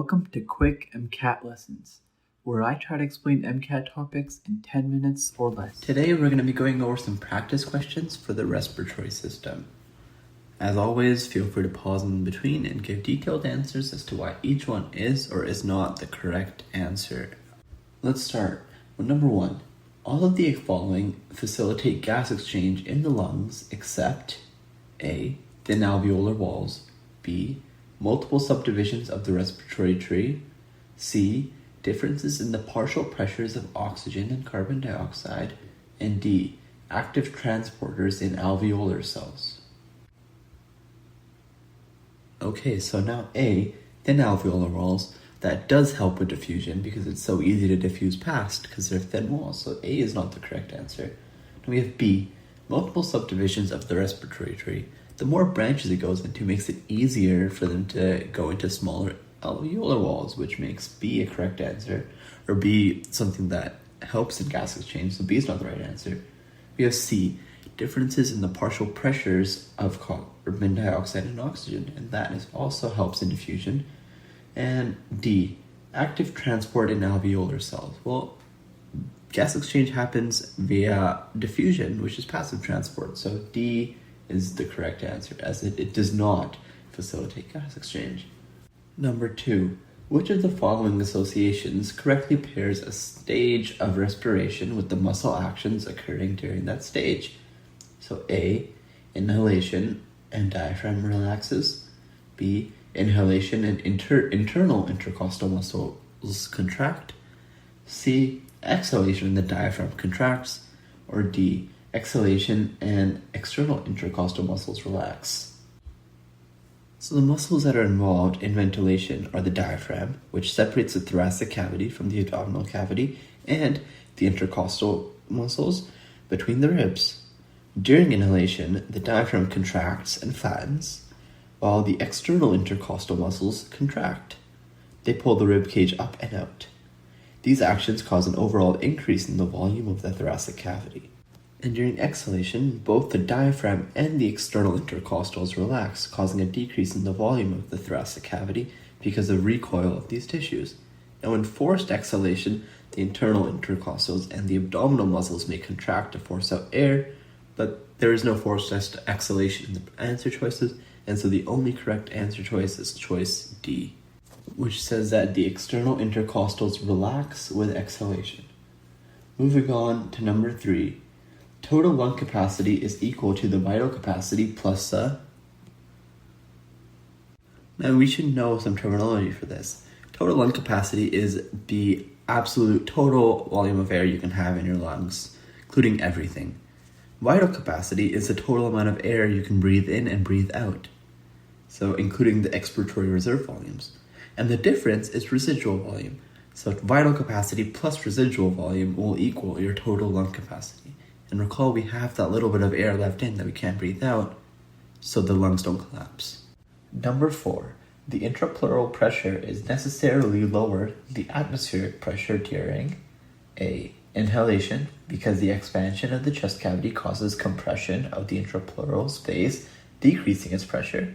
Welcome to Quick MCAT Lessons, where I try to explain MCAT topics in 10 minutes or less. Today we're going to be going over some practice questions for the respiratory system. As always, feel free to pause in between and give detailed answers as to why each one is or is not the correct answer. Let's start with number 1. All of the following facilitate gas exchange in the lungs except A. Thin alveolar walls, B. Multiple subdivisions of the respiratory tree, C. Differences in the partial pressures of oxygen and carbon dioxide, and D. Active transporters in alveolar cells. Okay, so now A. Thin alveolar walls. That does help with diffusion because it's so easy to diffuse past because they're thin walls, so A is not the correct answer. Then we have B. Multiple subdivisions of the respiratory tree. The more branches it goes into makes it easier for them to go into smaller alveolar walls, which makes B a correct answer, or B something that helps in gas exchange, so B is not the right answer. We have C, differences in the partial pressures of carbon dioxide and oxygen, and that also helps in diffusion. And D, active transport in alveolar cells. Well, gas exchange happens via diffusion, which is passive transport, so D is the correct answer, as it does not facilitate gas exchange. Number 2. Which of the following associations correctly pairs a stage of respiration with the muscle actions occurring during that stage? So A. Inhalation and diaphragm relaxes. B. Inhalation and internal intercostal muscles contract. C. Exhalation and the diaphragm contracts. Or D. Exhalation and external intercostal muscles relax. So the muscles that are involved in ventilation are the diaphragm, which separates the thoracic cavity from the abdominal cavity, and the intercostal muscles between the ribs. During inhalation, the diaphragm contracts and flattens, while the external intercostal muscles contract. They pull the rib cage up and out. These actions cause an overall increase in the volume of the thoracic cavity. And during exhalation, both the diaphragm and the external intercostals relax, causing a decrease in the volume of the thoracic cavity because of recoil of these tissues. Now in forced exhalation, the internal intercostals and the abdominal muscles may contract to force out air, but there is no forced exhalation in the answer choices, and so the only correct answer choice is choice D, which says that the external intercostals relax with exhalation. Moving on to number 3. Total lung capacity is equal to the vital capacity plus the... Now we should know some terminology for this. Total lung capacity is the absolute total volume of air you can have in your lungs, including everything. Vital capacity is the total amount of air you can breathe in and breathe out, so including the expiratory reserve volumes. And the difference is residual volume. So vital capacity plus residual volume will equal your total lung capacity. And recall, we have that little bit of air left in that we can't breathe out, so the lungs don't collapse. Number 4. The intrapleural pressure is necessarily lower than the atmospheric pressure during A. Inhalation, because the expansion of the chest cavity causes compression of the intrapleural space, decreasing its pressure.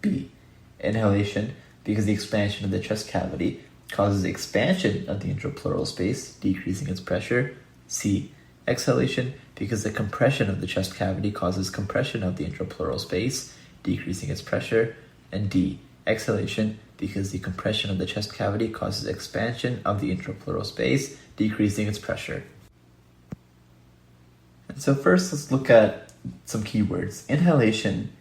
B. Inhalation, because the expansion of the chest cavity causes expansion of the intrapleural space, decreasing its pressure. C. Exhalation, because the compression of the chest cavity causes compression of the intrapleural space, decreasing its pressure. And D. Exhalation, because the compression of the chest cavity causes expansion of the intrapleural space, decreasing its pressure. And so first, let's look at some keywords. Inhalation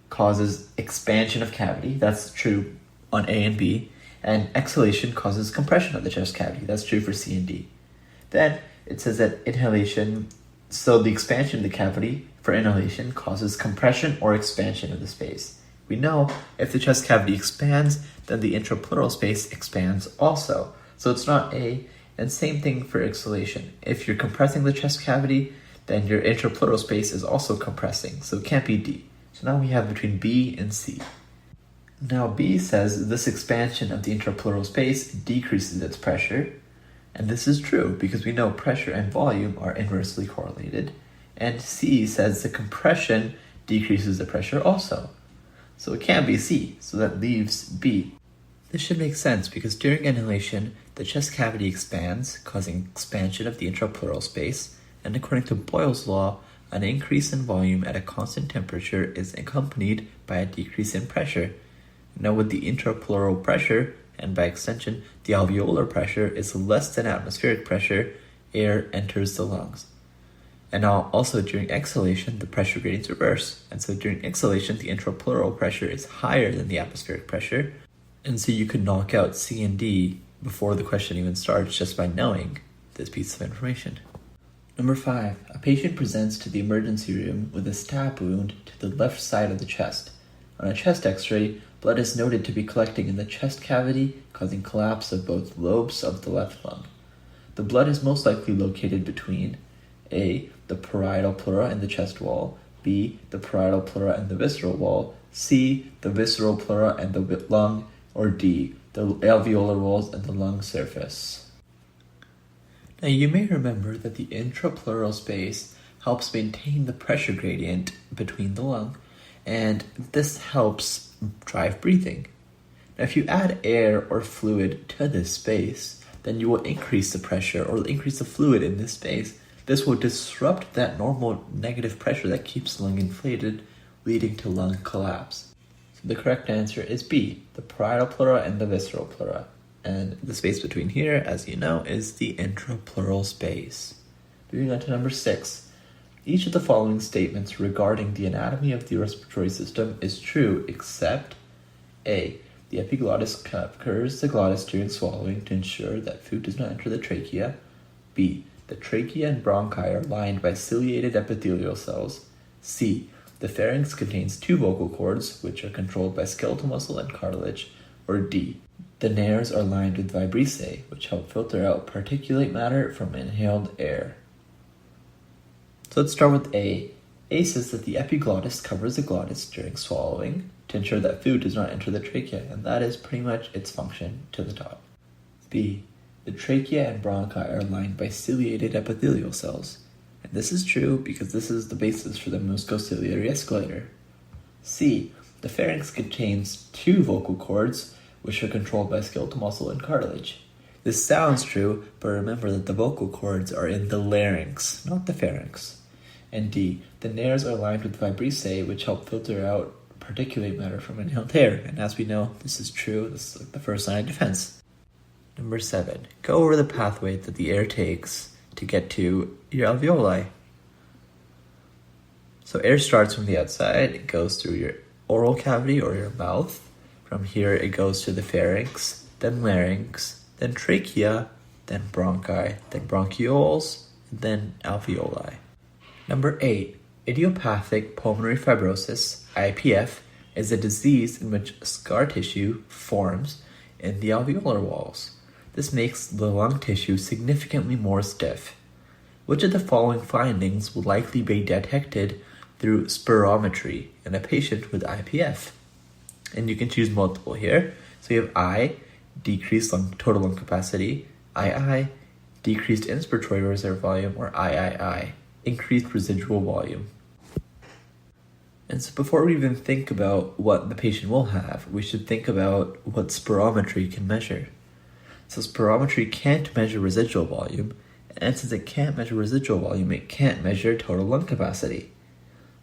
causes expansion of cavity. That's true on A and B. And exhalation causes compression of the chest cavity. That's true for C and D. Then it says that inhalation, so the expansion of the cavity for inhalation causes compression or expansion of the space. We know if the chest cavity expands, then the intrapleural space expands also. So it's not A. And same thing for exhalation. If you're compressing the chest cavity, then your intrapleural space is also compressing. So it can't be D. So now we have between B and C. Now B says this expansion of the intrapleural space decreases its pressure. And this is true because we know pressure and volume are inversely correlated. And C says the compression decreases the pressure also. So it can't be C, so that leaves B. This should make sense because during inhalation, the chest cavity expands, causing expansion of the intrapleural space, and according to Boyle's law, an increase in volume at a constant temperature is accompanied by a decrease in pressure. Now with the intrapleural pressure, and by extension, the alveolar pressure is less than atmospheric pressure, air enters the lungs. And now also during exhalation, the pressure gradients reverse. And so during exhalation, the intrapleural pressure is higher than the atmospheric pressure. And so you could knock out C and D before the question even starts just by knowing this piece of information. Number 5, a patient presents to the emergency room with a stab wound to the left side of the chest. On a chest x-ray, blood is noted to be collecting in the chest cavity, causing collapse of both lobes of the left lung. The blood is most likely located between A, the parietal pleura and the chest wall, B, the parietal pleura and the visceral wall, C, the visceral pleura and the lung, or D, the alveolar walls and the lung surface. Now you may remember that the intrapleural space helps maintain the pressure gradient between the lung, and this helps drive breathing. Now if you add air or fluid to this space, then you will increase the pressure or increase the fluid in this space. This will disrupt that normal negative pressure that keeps the lung inflated, leading to lung collapse. So the correct answer is B, the parietal pleura and the visceral pleura. And the space between here, as you know, is the intrapleural space. Moving on to number 6. Each of the following statements regarding the anatomy of the respiratory system is true except A, the epiglottis covers the glottis during swallowing to ensure that food does not enter the trachea. B, the trachea and bronchi are lined by ciliated epithelial cells. C, the pharynx contains 2 vocal cords, which are controlled by skeletal muscle and cartilage. Or D, the nares are lined with vibrissae, which help filter out particulate matter from inhaled air. So let's start with A. A says that the epiglottis covers the glottis during swallowing to ensure that food does not enter the trachea, and that is pretty much its function to the top. B, the trachea and bronchi are lined by ciliated epithelial cells. And this is true because this is the basis for the muscociliary escalator. C, the pharynx contains 2 vocal cords, which are controlled by skeletal muscle and cartilage. This sounds true, but remember that the vocal cords are in the larynx, not the pharynx. And D, the nares are lined with vibrissae, which help filter out particulate matter from inhaled air. And as we know, this is true. This is like the first line of defense. Number 7, go over the pathway that the air takes to get to your alveoli. So air starts from the outside, it goes through your oral cavity or your mouth. From here it goes to the pharynx, then larynx, then trachea, then bronchi, then bronchioles, then alveoli. Number 8, idiopathic pulmonary fibrosis, IPF, is a disease in which scar tissue forms in the alveolar walls. This makes the lung tissue significantly more stiff. Which of the following findings will likely be detected through spirometry in a patient with IPF? And you can choose multiple here. So you have I, decreased total lung capacity, II, decreased inspiratory reserve volume, or III, increased residual volume. And so before we even think about what the patient will have, we should think about what spirometry can measure. So spirometry can't measure residual volume, and since it can't measure residual volume, it can't measure total lung capacity.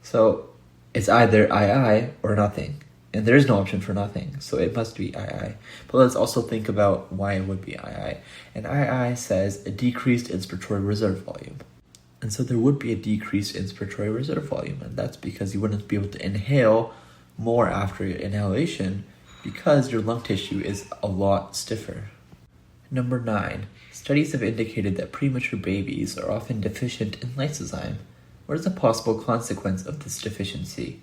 So it's either II or nothing, and there is no option for nothing, so it must be II. But let's also think about why it would be II. And II says a decreased inspiratory reserve volume. And so there would be a decreased inspiratory reserve volume, and that's because you wouldn't be able to inhale more after your inhalation because your lung tissue is a lot stiffer. Number 9, studies have indicated that premature babies are often deficient in lysozyme. What is a possible consequence of this deficiency?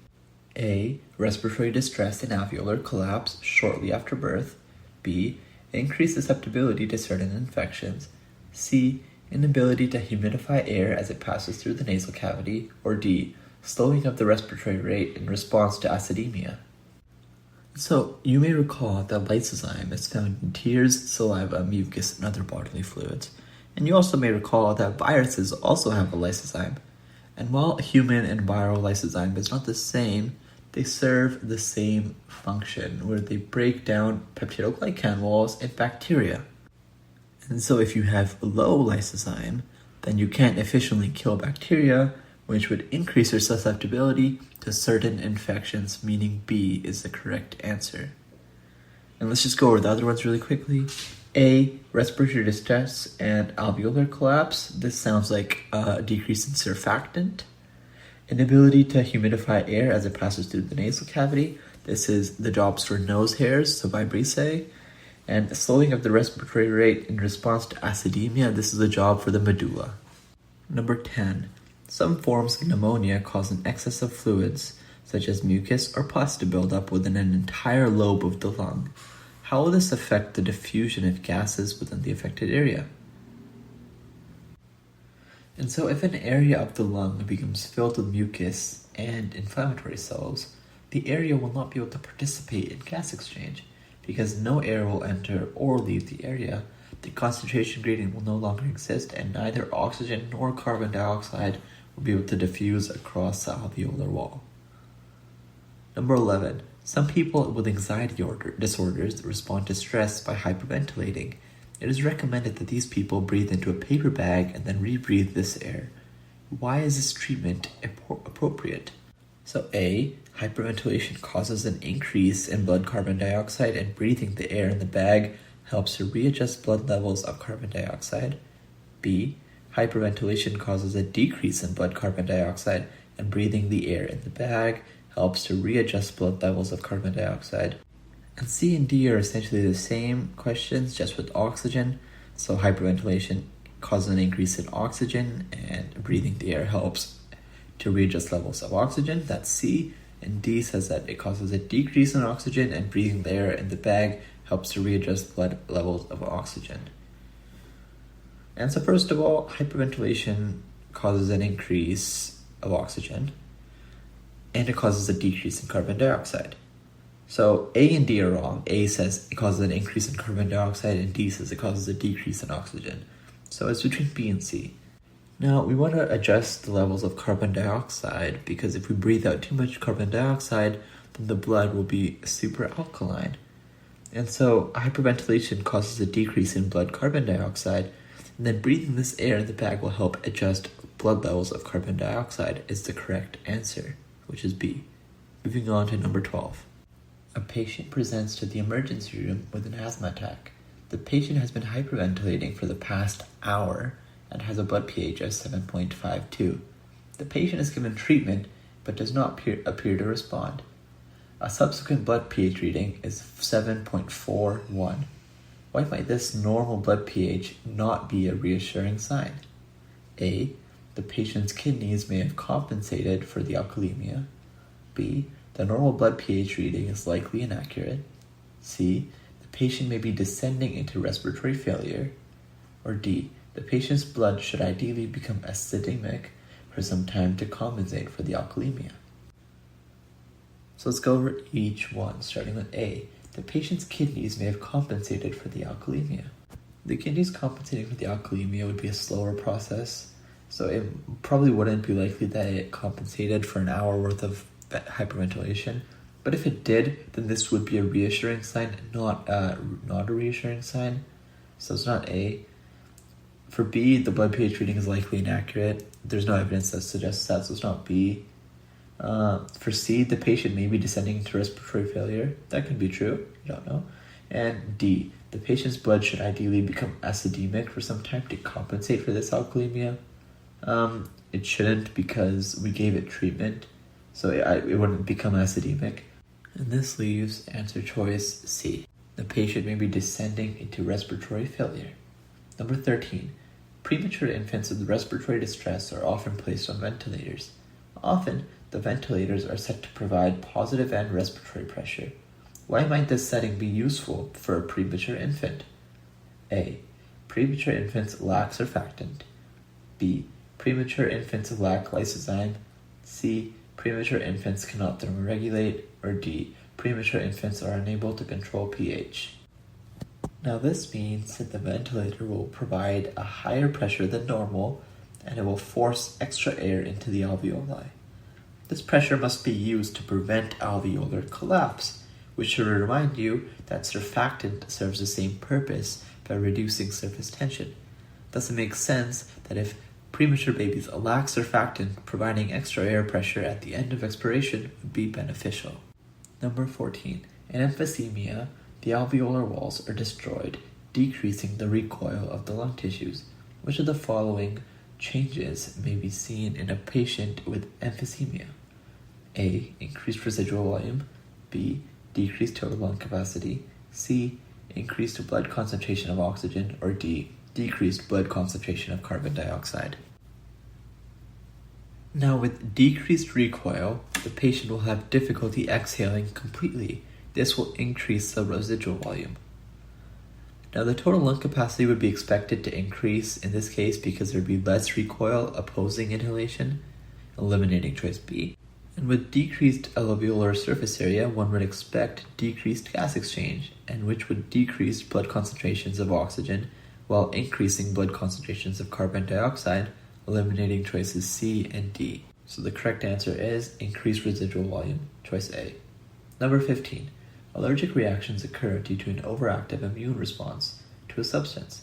A, respiratory distress and alveolar collapse shortly after birth. B, increased susceptibility to certain infections. C, inability to humidify air as it passes through the nasal cavity. Or D, slowing of the respiratory rate in response to acidemia. So, you may recall that lysozyme is found in tears, saliva, mucus, and other bodily fluids. And you also may recall that viruses also have a lysozyme. And while human and viral lysozyme is not the same, they serve the same function where they break down peptidoglycan walls in bacteria. And so if you have low lysozyme, then you can't efficiently kill bacteria, which would increase your susceptibility to certain infections, meaning B is the correct answer. And let's just go over the other ones really quickly. A, respiratory distress and alveolar collapse. This sounds like a decrease in surfactant. Inability to humidify air as it passes through the nasal cavity. This is the jobs for nose hairs, so vibrissae. And slowing of the respiratory rate in response to acidemia. This is a job for the medulla. Number 10. Some forms of pneumonia cause an excess of fluids, such as mucus or pus, to build up within an entire lobe of the lung. How will this affect the diffusion of gases within the affected area? And so if an area of the lung becomes filled with mucus and inflammatory cells, the area will not be able to participate in gas exchange. Because no air will enter or leave the area, the concentration gradient will no longer exist, and neither oxygen nor carbon dioxide will be able to diffuse across the alveolar wall. Number 11. Some people with anxiety disorders respond to stress by hyperventilating. It is recommended that these people breathe into a paper bag and then rebreathe this air. Why is this treatment appropriate? So A, hyperventilation causes an increase in blood carbon dioxide, and breathing the air in the bag helps to readjust blood levels of carbon dioxide. B, hyperventilation causes a decrease in blood carbon dioxide, and breathing the air in the bag helps to readjust blood levels of carbon dioxide. And C and D are essentially the same questions, just with oxygen. So hyperventilation causes an increase in oxygen, and breathing the air helps to readjust levels of oxygen. That's C. And D says that it causes a decrease in oxygen, and breathing the air in the bag helps to readjust blood levels of oxygen. And so first of all, hyperventilation causes an increase of oxygen, and it causes a decrease in carbon dioxide. So A and D are wrong. A says it causes an increase in carbon dioxide, and D says it causes a decrease in oxygen. So it's between B and C. Now, we want to adjust the levels of carbon dioxide, because if we breathe out too much carbon dioxide, then the blood will be super alkaline. And so hyperventilation causes a decrease in blood carbon dioxide, and then breathing this air in the bag will help adjust blood levels of carbon dioxide is the correct answer, which is B. Moving on to number 12. A patient presents to the emergency room with an asthma attack. The patient has been hyperventilating for the past hour and has a blood pH of 7.52. The patient is given treatment but does not appear to respond. A subsequent blood pH reading is 7.41. Why might this normal blood pH not be a reassuring sign? A. The patient's kidneys may have compensated for the alkalemia. B. The normal blood pH reading is likely inaccurate. C. The patient may be descending into respiratory failure. Or D. The patient's blood should ideally become acidemic for some time to compensate for the alkalemia. So let's go over each one, starting with A. The patient's kidneys may have compensated for the alkalemia. The kidneys compensating for the alkalemia would be a slower process, so it probably wouldn't be likely that it compensated for an hour worth of hyperventilation. But if it did, then this would be a reassuring sign, not a reassuring sign. So it's not A. For B, the blood pH reading is likely inaccurate. There's no evidence that suggests that, so it's not B. For C, the patient may be descending into respiratory failure. That could be true, you don't know. And D, the patient's blood should ideally become acidemic for some time to compensate for this alkalemia. It shouldn't, because we gave it treatment, so it wouldn't become acidemic. And this leaves answer choice C. The patient may be descending into respiratory failure. Number 13. Premature infants with respiratory distress are often placed on ventilators. Often, the ventilators are set to provide positive end respiratory pressure. Why might this setting be useful for a premature infant? A. Premature infants lack surfactant. B. Premature infants lack lysozyme. C. Premature infants cannot thermoregulate. Or D. Premature infants are unable to control pH. Now this means that the ventilator will provide a higher pressure than normal, and it will force extra air into the alveoli. This pressure must be used to prevent alveolar collapse, which should remind you that surfactant serves the same purpose by reducing surface tension. Thus it makes sense that if premature babies lack surfactant, providing extra air pressure at the end of expiration would be beneficial. Number 14. In emphysema, the alveolar walls are destroyed, decreasing the recoil of the lung tissues. Which of the following changes may be seen in a patient with emphysema? A. Increased residual volume. B. Decreased total lung capacity. C. Increased blood concentration of oxygen. Or D. Decreased blood concentration of carbon dioxide. Now, with decreased recoil, the patient will have difficulty exhaling completely. This will increase the residual volume. Now, the total lung capacity would be expected to increase in this case because there would be less recoil opposing inhalation, eliminating choice B. And with decreased alveolar surface area, one would expect decreased gas exchange, and which would decrease blood concentrations of oxygen while increasing blood concentrations of carbon dioxide, eliminating choices C and D. So the correct answer is increased residual volume, choice A. Number 15. Allergic reactions occur due to an overactive immune response to a substance.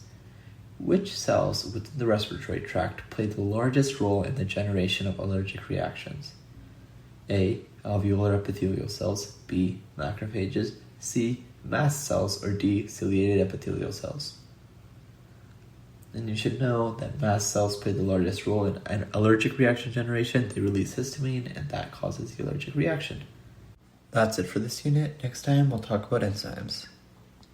Which cells within the respiratory tract play the largest role in the generation of allergic reactions? A. Alveolar epithelial cells. B. Macrophages. C. Mast cells. Or D. Ciliated epithelial cells. And you should know that mast cells play the largest role in an allergic reaction generation. They release histamine, and that causes the allergic reaction. That's it for this unit. Next time, we'll talk about enzymes.